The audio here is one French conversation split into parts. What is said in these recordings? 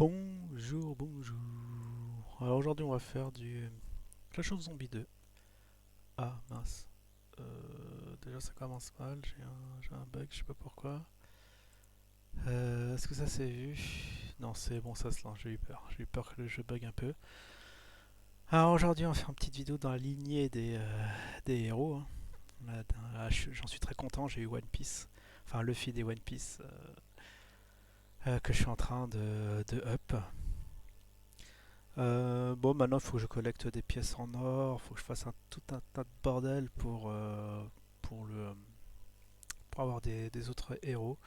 Bonjour, bonjour. Alors aujourd'hui on va faire du Clash of Zombies 2. Ah mince. Déjà ça commence mal, j'ai un bug, je sais pas pourquoi. Est-ce que ça s'est vu? Non c'est bon, ça se lance, j'ai eu peur. J'ai eu peur que le jeu bug un peu. Alors aujourd'hui on va faire une petite vidéo dans la lignée des héros, hein. J'en suis très content, j'ai eu One Piece. Enfin Luffy des One Piece que je suis en train de up. Bon, maintenant il faut que je collecte des pièces en or, il faut que je fasse tout un tas de bordel pour, le, pour avoir des autres héros.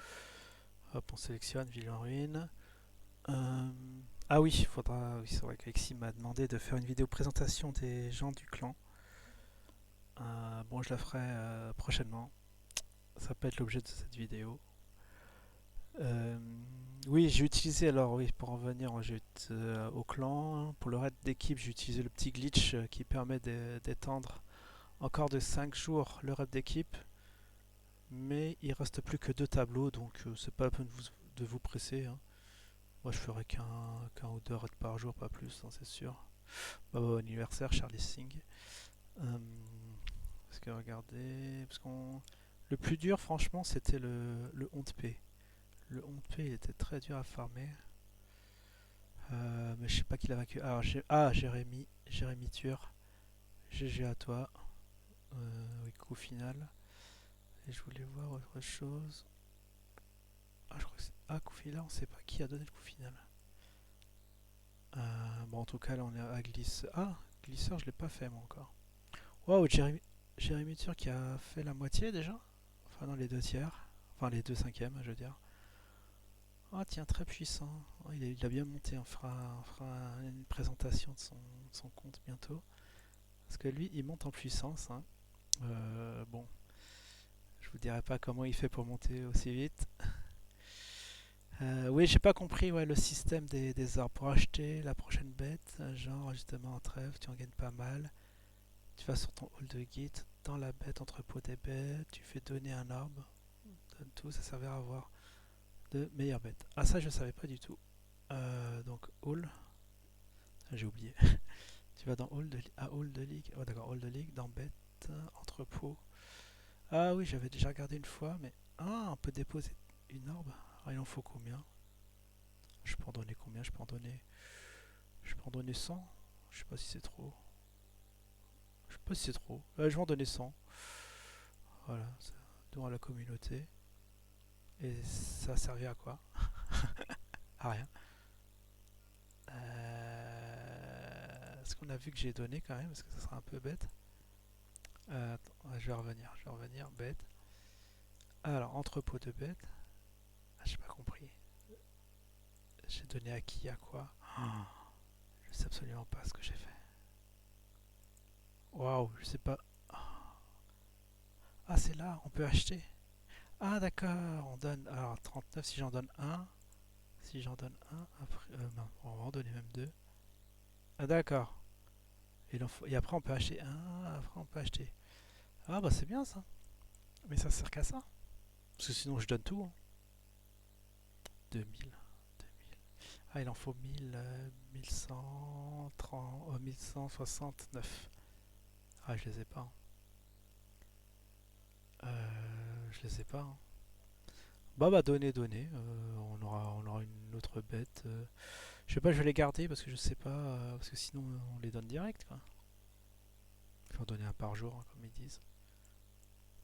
Hop, on sélectionne Ville en ruine. Euh, ah oui, oui, c'est vrai qu'Alexis m'a demandé de faire une vidéo présentation des gens du clan. Bon, je la ferai prochainement. Ça peut être l'objet de cette vidéo. Euh, oui, j'ai utilisé alors, oui, pour en venir au clan, hein. Pour le raid d'équipe, j'ai utilisé le petit glitch qui permet d'étendre encore de 5 jours le rep d'équipe, mais il reste plus que 2 tableaux, donc c'est pas la peine de vous presser, hein. Moi je ferai qu'un ou deux raids par jour, pas plus, hein, c'est sûr. Bon anniversaire, Charlie Singh. Euh, parce que regardez, le plus dur franchement c'était le 11P. Le 11P il était très dur à farmer. Mais je sais pas qui l'a vaincu. Alors, Jérémy Tur. GG à toi. Oui, coup final. Et je voulais voir autre chose. Ah, je crois que c'est. Ah, coup final, on sait pas qui a donné le coup final. Bon, en tout cas, là, on est à glisse. Ah, glisseur, je l'ai pas fait, moi, encore. Waouh, Jérémy Tur qui a fait la moitié déjà. Enfin, non, les deux tiers. Enfin, les deux cinquièmes, je veux dire. Ah, tiens, très puissant. Oh, il a bien monté. On fera une présentation de son compte bientôt. Parce que lui, il monte en puissance, hein. Bon, je vous dirai pas comment il fait pour monter aussi vite. Oui, j'ai pas compris, ouais, le système des arbres pour acheter la prochaine bête. Genre, justement, en trêve, tu en gagnes pas mal. Tu vas sur ton hall de guide, dans la bête, entrepôt des bêtes, tu fais donner un arbre, donne tout, ça servira à avoir de meilleures bêtes. Ah, ça, je savais pas du tout. Donc, hall, j'ai oublié. Tu vas dans hall de ligue. Oh, d'accord, hall de ligue, dans bête, entrepôt. Ah oui, j'avais déjà regardé une fois, mais. Ah, on peut déposer une orbe. Ah, il en faut combien? Je peux en donner combien? Je peux en donner 100. Je sais pas si c'est trop. Je sais pas si c'est trop. Je vais en donner 100. Voilà, ça donne à la communauté. Et ça a servi à quoi? À rien. Est-ce qu'on a vu que j'ai donné quand même? Parce que ça sera un peu bête. Attends, je vais revenir. Bête. Alors, entrepôt de bêtes. Ah, j'ai pas compris. J'ai donné à qui, à quoi? Oh, je sais absolument pas ce que j'ai fait. Waouh, je sais pas. Ah, c'est là, on peut acheter. Ah, d'accord, on donne. Alors, 39 si j'en donne un. Si j'en donne un, après. Non, on va en donner même deux. Ah, d'accord. Et après, on peut acheter un. Après, on peut acheter. Ah, bah, c'est bien ça. Mais ça sert qu'à ça. Parce que sinon, je donne tout, hein. 2000. 2000. Ah, il en faut 1000. 1130. 1169. Ah, je les ai pas, hein. Je les ai pas, hein. Bah, donner. On aura une autre bête. Je sais pas, je vais les garder parce que je sais pas. Parce que sinon, on les donne direct, quoi. Il faut en donner un par jour, hein, comme ils disent.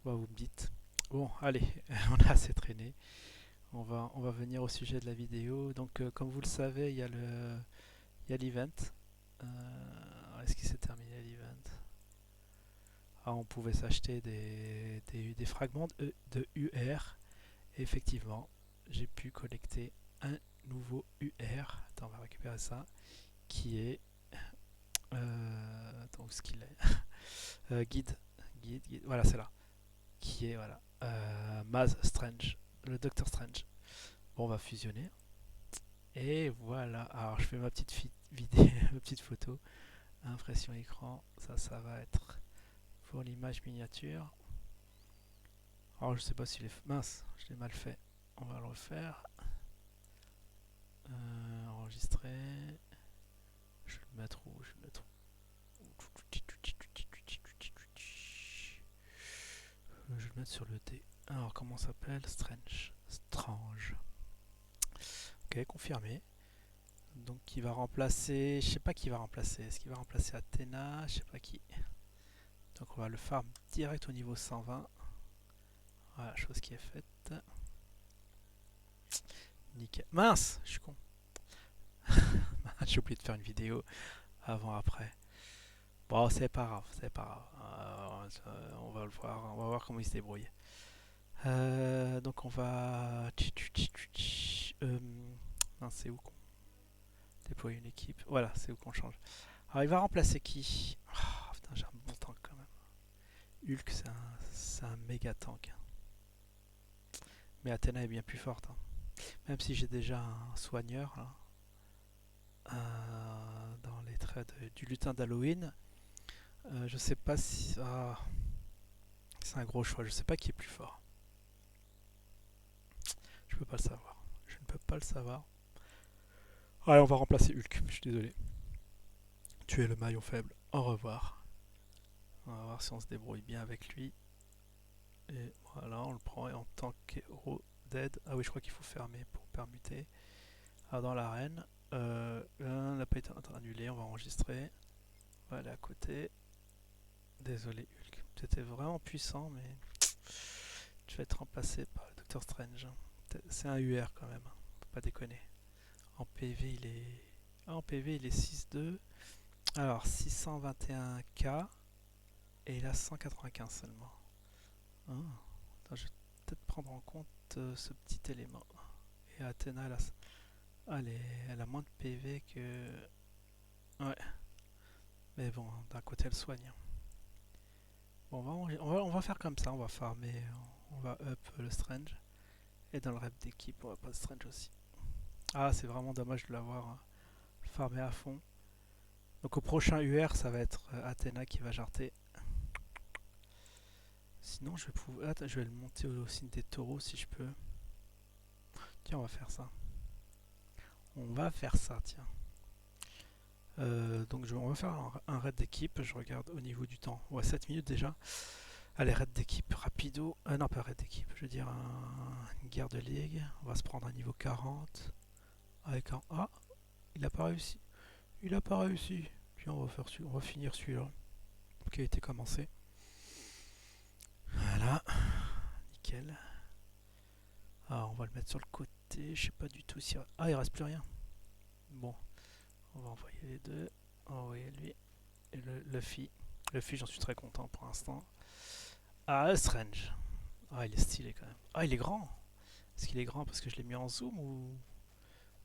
Bah, vous me dites. Bon, allez, on a assez traîné. On va venir au sujet de la vidéo. Donc, comme vous le savez, il y a l'event. Est-ce qu'il s'est terminé l'event? Ah, on pouvait s'acheter des fragments de UR. Et effectivement, j'ai pu collecter un nouveau UR. Attends, on va récupérer ça. Qui est. Attends, où est-ce qu'il est? Guide. Guide. Voilà, c'est là. Qui est, voilà. Maz Strange. Le Docteur Strange. Bon, on va fusionner. Et voilà. Alors, je fais ma petite vidéo, ma petite photo. Impression écran. Ça va être pour l'image miniature. Alors, je sais pas s'il est. Mince, je l'ai mal fait. On va le refaire. enregistrer. Je vais le mettre où? Je vais le mettre où? Je vais le mettre sur le D. Alors, comment ça s'appelle? Strange. Strange. Ok, confirmé. Donc, il va remplacer. Je sais pas qui va remplacer. Est-ce qu'il va remplacer Athéna? Je sais pas qui. Donc, on va le farm direct au niveau 120. Voilà, chose qui est faite. Nickel. Mince, je suis con. J'ai oublié de faire une vidéo avant-après. Bon, c'est pas grave, c'est pas grave. On va le voir, on va voir comment il se débrouille. Donc on va... non, c'est où qu'on déploie une équipe? Voilà, c'est où qu'on change. Alors il va remplacer qui? Oh, putain, j'ai un bon tank quand même. Hulk, c'est un méga tank. Mais Athéna est bien plus forte, hein. Même si j'ai déjà un soigneur là, dans les traits du lutin d'Halloween. Je sais pas si... c'est un gros choix, je sais pas qui est plus fort. Je peux pas le savoir. Je ne peux pas le savoir. Allez, on va remplacer Hulk, je suis désolé. Tu es le maillon faible. Au revoir. On va voir si on se débrouille bien avec lui. Et voilà, on le prend en tant qu'héros dead. Ah oui, je crois qu'il faut fermer pour permuter. Alors dans l'arène, n'a pas été annulé, on va enregistrer. On va aller à côté. Désolé Hulk, tu étais vraiment puissant, mais tu vas être remplacé par le Docteur Strange. C'est un UR quand même, faut pas déconner. En PV il est... en PV il est 6-2. Alors 621k et il a 195 seulement. Ah, attends, je vais peut-être prendre en compte ce petit élément. Et Athéna elle a moins de PV que... Ouais, mais bon, d'un côté elle soigne. Bon, on va faire comme ça, on va farmer, on va up le Strange. Et dans le rep d'équipe, on va pas le Strange aussi. Ah, c'est vraiment dommage de l'avoir farmé à fond. Donc au prochain UR, ça va être Athéna qui va jarter. Sinon, je vais pouvoir... Attends, je vais le monter au signe des taureaux si je peux. Tiens, on va faire ça. On va faire ça, tiens. Donc on va faire un raid d'équipe. Je regarde au niveau du temps. Ouais, 7 minutes déjà. Allez, raid d'équipe rapido. Non, pas raid d'équipe. Je veux dire une guerre de ligue. On va se prendre un niveau 40. Avec un... Ah, il a pas réussi. Il a pas réussi. Puis on va finir celui-là. Qui a été commencé. Voilà. Nickel. Alors, on va le mettre sur le côté. Je sais pas du tout si... Ah, il reste plus rien. Bon. On va envoyer les deux. On va envoyer lui. Et le Luffy. Luffy, j'en suis très content pour l'instant. Ah, Strange. Ah, il est stylé quand même. Ah, il est grand. Est-ce qu'il est grand parce que je l'ai mis en zoom ou...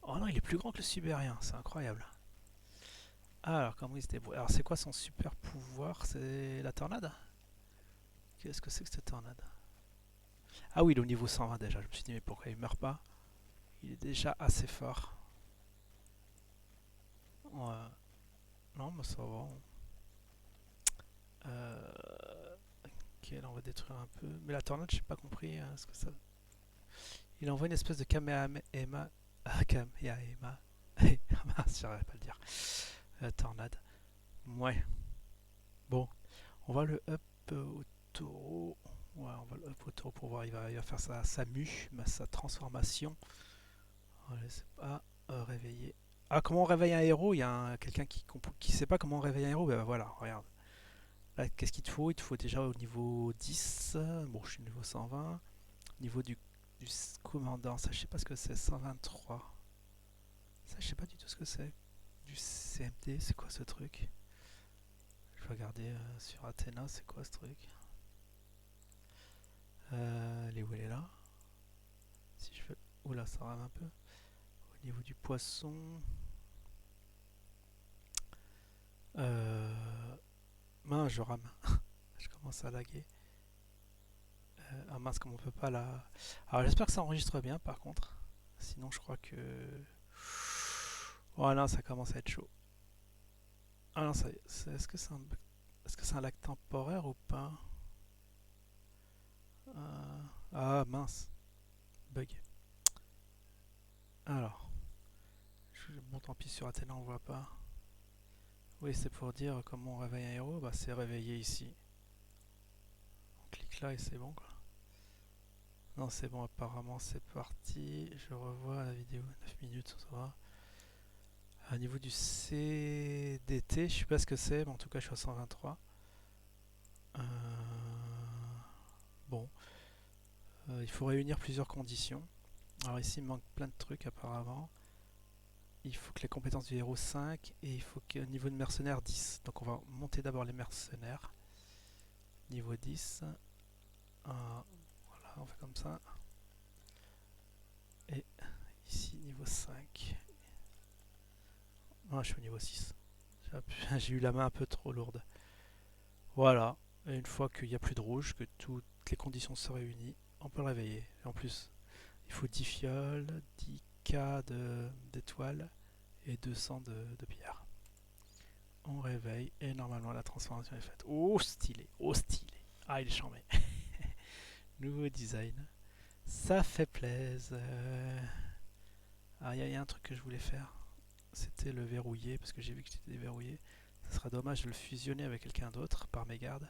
Oh non, il est plus grand que le Sibérien. C'est incroyable. Alors, comment il se débrouille? Alors, c'est quoi son super pouvoir? C'est la tornade? Qu'est-ce que c'est que cette tornade? Ah oui, il est au niveau 120 déjà. Je me suis dit, mais pourquoi il meurt pas? Il est déjà assez fort. Ouais. Non, mais ça va. Ok, là, on va détruire un peu. Mais la tornade, j'ai pas compris ce que ça... Il envoie une espèce de Kamehameha. Kamehameha. J'arrive pas à le dire. La tornade. Ouais. Bon, on va le up au taureau. Ouais, on va le up au taureau pour voir. Il va faire sa mue, sa transformation. On laisse pas réveiller. Ah, comment on réveille un héros? Il y a quelqu'un qui sait pas comment on réveille un héros. Ben voilà, regarde. Là, qu'est-ce qu'il te faut? Il te faut déjà au niveau 10. Bon, je suis au niveau 120. Au niveau du commandant, ça je sais pas ce que c'est. 123. Ça je sais pas du tout ce que c'est. Du CMD, c'est quoi ce truc? Je vais regarder sur Athéna, c'est quoi ce truc? Elle est où? Elle est là. Si je veux... Oula, ça rame un peu. Au niveau du poisson... Mince, je rame. Je commence à laguer. Ah mince, comme on peut pas la... Alors j'espère que ça enregistre bien par contre. Sinon je crois que... Voilà, ça commence à être chaud. Ah non, est-ce que c'est un lac temporaire ou pas? Ah mince, bug. Alors, Bon, tant pis, sur Athéna on voit pas. Oui, c'est pour dire comment on réveille un héros. Bah, c'est réveillé ici. On clique là et c'est bon quoi. Non, c'est bon, apparemment c'est parti. Je revois la vidéo, 9 minutes, ça va. Au niveau du CDT, je sais pas ce que c'est, mais en tout cas je suis à 123. Euh, Bon, il faut réunir plusieurs conditions. Alors ici il manque plein de trucs apparemment. Il faut que les compétences du héros 5 et il faut qu'au niveau de mercenaires 10. Donc on va monter d'abord les mercenaires. Niveau 10. Voilà, on fait comme ça. Et ici niveau 5. Ah, je suis au niveau 6. J'ai eu la main un peu trop lourde. Voilà. Et une fois qu'il n'y a plus de rouge, que toutes les conditions sont réunies, on peut le réveiller. Et en plus, il faut 10 fioles, 10K d'étoiles et 200 de pierre. On réveille et normalement la transformation est faite. Oh stylé, oh stylé. Ah il est charmé. Nouveau design. Ça fait plaisir. Ah il y a un truc que je voulais faire. C'était le verrouiller parce que j'ai vu que c'était déverrouillé. Ce serait dommage de le fusionner avec quelqu'un d'autre par mégarde.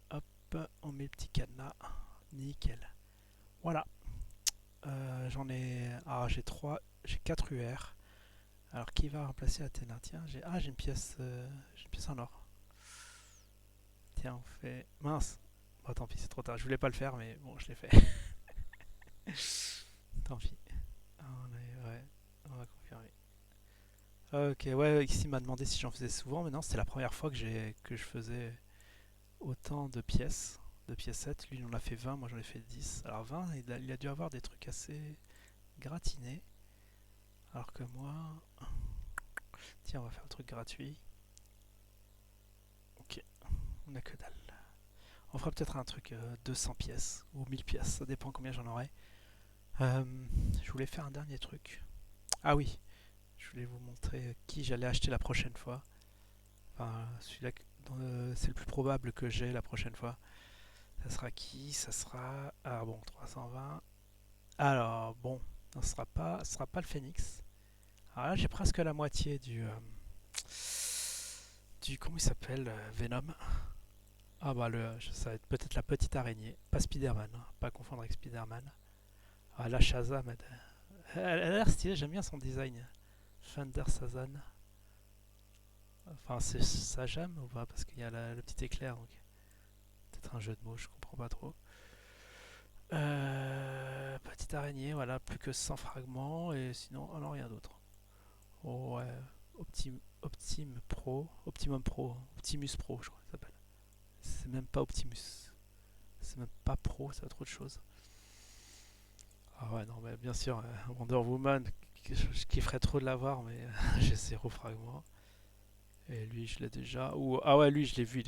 Hop, on met le petit cadenas. Nickel. Voilà. J'en ai. Ah j'ai 4 UR. Alors qui va remplacer Athéna? Tiens, j'ai une pièce en or. Tiens, on fait. Mince. Bon, tant pis, c'est trop tard. Je voulais pas le faire, mais bon, je l'ai fait. Tant pis. Ouais, on va confirmer. Ok, ouais, ici il m'a demandé si j'en faisais souvent, mais non, c'était la première fois que je faisais autant de pièces. De pièces 7. Lui, il en a fait 20, moi j'en ai fait 10. Alors 20, il a dû avoir des trucs assez gratinés. Alors que moi. Tiens, on va faire le truc gratuit. Ok, on a que dalle. On fera peut-être un truc 200 pièces ou 1000 pièces, ça dépend combien j'en aurai. Euh, je voulais faire un dernier truc. Ah oui, je voulais vous montrer qui j'allais acheter la prochaine fois. Enfin, celui-là, c'est le plus probable que j'ai la prochaine fois. Ça sera qui? Ça sera. Ah bon, 320. Alors, bon, ce sera pas le Phoenix. Alors là, j'ai presque la moitié du comment il s'appelle Venom. Ah bah, ça va être peut-être la petite araignée. Pas Spider-Man, hein, pas confondre avec Spider-Man. Ah, la Shazam, elle a l'air stylée, j'aime bien son design. Thunder Sazan. Enfin, c'est Sajam ou pas? Parce qu'il y a le petit éclair, donc peut-être un jeu de mots, je comprends pas trop. Petite araignée, voilà, plus que 100 fragments, et sinon, oh non, rien d'autre. Oh ouais, Optimum Pro, Optimus Pro, je crois que ça s'appelle. C'est même pas Optimus, c'est même pas Pro, c'est autre chose. Ah ouais, non, mais bien sûr, Wonder Woman, je kifferais trop de l'avoir, mais j'ai 0 fragments. Et lui, je l'ai déjà. Ah ouais, lui, je l'ai vu.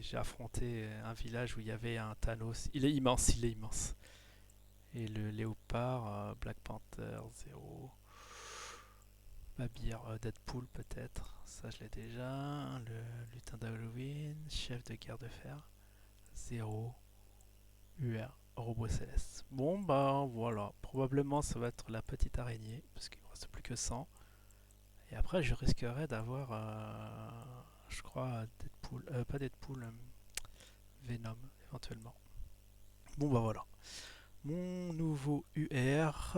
J'ai affronté un village où il y avait un Thanos. Il est immense, il est immense. Et le léopard, Black Panther, zéro. Babir, Deadpool peut-être. Ça, je l'ai déjà. Le lutin d'Halloween, chef de guerre de fer, zéro. UR, robot céleste. Bon, bah voilà. Probablement, ça va être la petite araignée, parce qu'il ne reste plus que 100. Et après, je risquerais d'avoir, je crois, Deadpool, pas Deadpool, Venom, éventuellement. Bon, bah voilà. Mon nouveau UR.